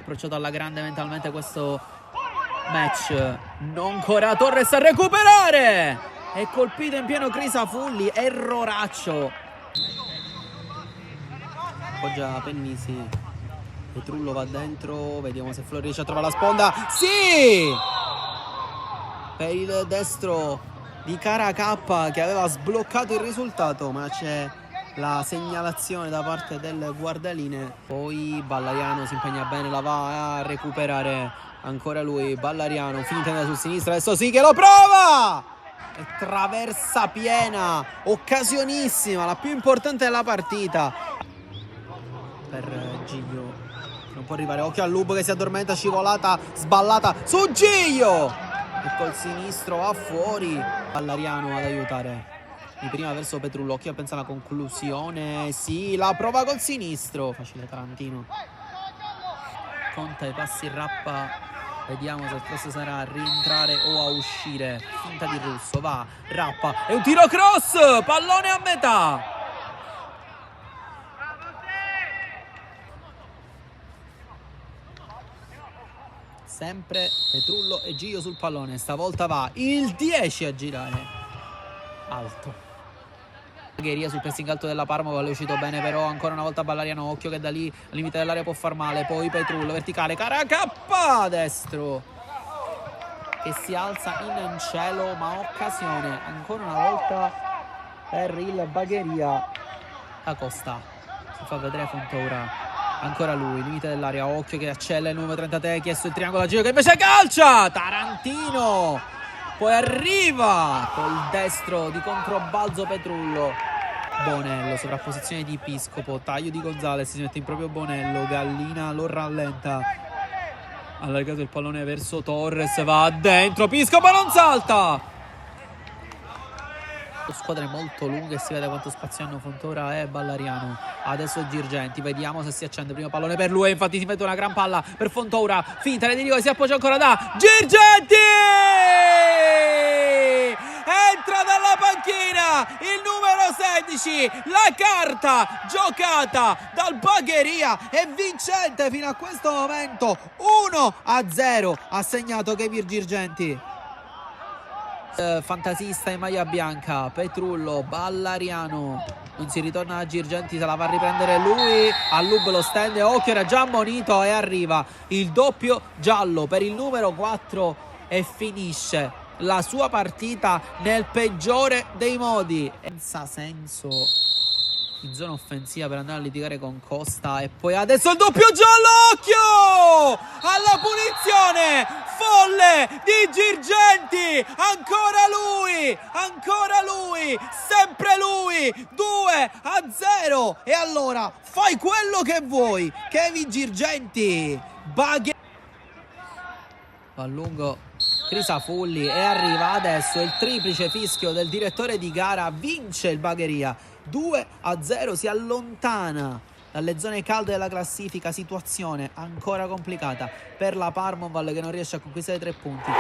approcciato alla grande mentalmente questo match. Non ancora Torres a recuperare, è colpito in pieno Crisafulli, erroraccio. Appoggia Pennisi, Petrullo va dentro, vediamo se Flo riesce a trovare la sponda. Sì! Per il destro di Cara K che aveva sbloccato il risultato, ma c'è la segnalazione da parte del guardaline. Poi Ballariano si impegna bene, la va a recuperare ancora lui. Ballariano finta sul sinistro, adesso sì che lo prova e traversa piena, occasionissima, la più importante della partita per Giglio. Non può arrivare, occhio al Lub che si addormenta, scivolata sballata su Giglio e col sinistro va fuori. Ballariano ad aiutare di prima verso Petrullo, occhio a pensare alla conclusione, sì, la prova col sinistro, facile Tarantino, conta i passi, Rappa, vediamo se il cross sarà a rientrare o a uscire. Finta di Russo, va Rappa e un tiro cross, pallone a metà. Sempre Petrullo e Gio sul pallone, stavolta va il 10 a girare alto. Bagheria sul pressing alto della Parma, è uscito bene però ancora una volta Ballariano, occhio che da lì al limite dell'area può far male. Poi Petrullo verticale, Cara K destro che si alza in cielo, ma occasione ancora una volta per il Bagheria. Acosta si fa vedere Fontoura, ancora lui, limite dell'area, occhio che accella il numero 33, chiesto il triangolo a Gio che invece calcia, Tarantino. Poi arriva col destro di controbalzo Petrullo. Bonello, sovrapposizione di Piscopo, taglio di Gonzalez, si mette in proprio Bonello, Gallina lo rallenta. Allargato il pallone verso Torres, va dentro, Piscopo non salta. Squadre molto lunghe, si vede quanto spazio hanno Fontoura e Ballariano. Adesso Girgenti, vediamo se si accende. Primo pallone per lui, infatti si mette una gran palla per Fontoura, finta Redirico, si appoggia ancora da Girgenti, entra dalla panchina il numero 16, la carta giocata dal Bagheria è vincente fino a questo momento. 1-0 ha segnato Kevin Girgenti. Fantasista in maglia bianca, Petrullo, Ballariano, non si ritorna a Girgenti, se la va a riprendere lui, Allub lo stende, occhio, era già ammonito e arriva il doppio giallo per il numero 4 e finisce la sua partita nel peggiore dei modi, senza senso in zona offensiva per andare a litigare con Costa. E poi adesso il doppio giallo, occhio alla punizione folle di Girgenti, ancora lui, sempre lui. 2-0 e allora fai quello che vuoi Kevin Girgenti. Va a lungo Crisafulli e arriva adesso il triplice fischio del direttore di gara, vince il Bagheria 2-0, si allontana dalle zone calde della classifica, situazione ancora complicata per la Parma che non riesce a conquistare 3 punti.